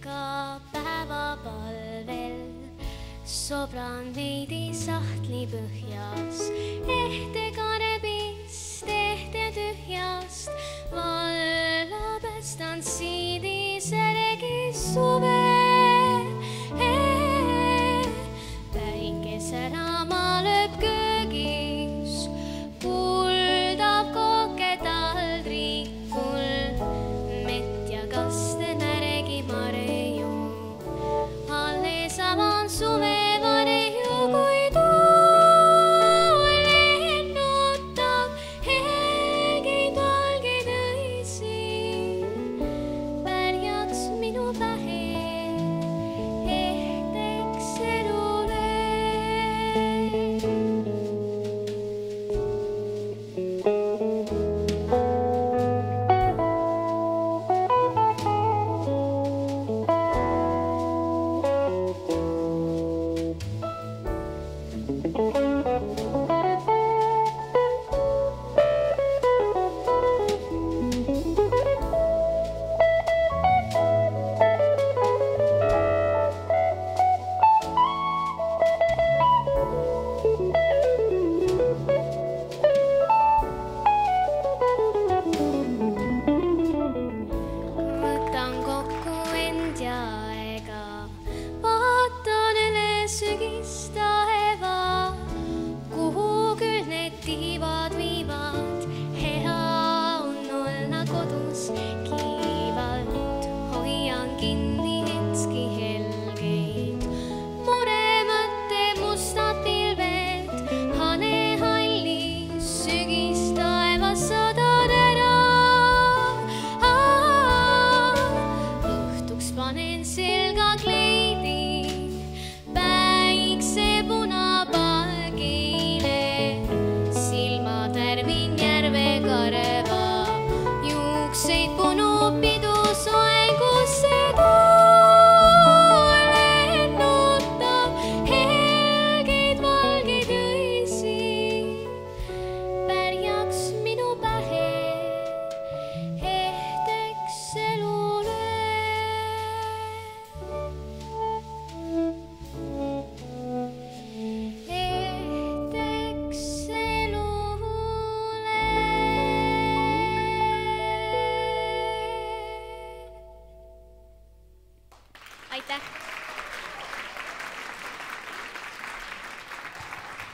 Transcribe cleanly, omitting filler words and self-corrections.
ikka päevapalvel. Sobran veidi sahtli põhjas, ehte kanepist, ehte tühjast. Valla päästan siidis elegis suve. Päikeselama lööb köögis, kuldab koke taldrikul. Mett ja kaste märegi marju, alles avan suve. Panen selga kleidi, päikse punapalgile. Silmad värvin järve karva, juukseid punub pidu soengusse tuul. Lennutab helgeid valgeid õisi, pärjaks minu pähe ehteks elule. Aitäh!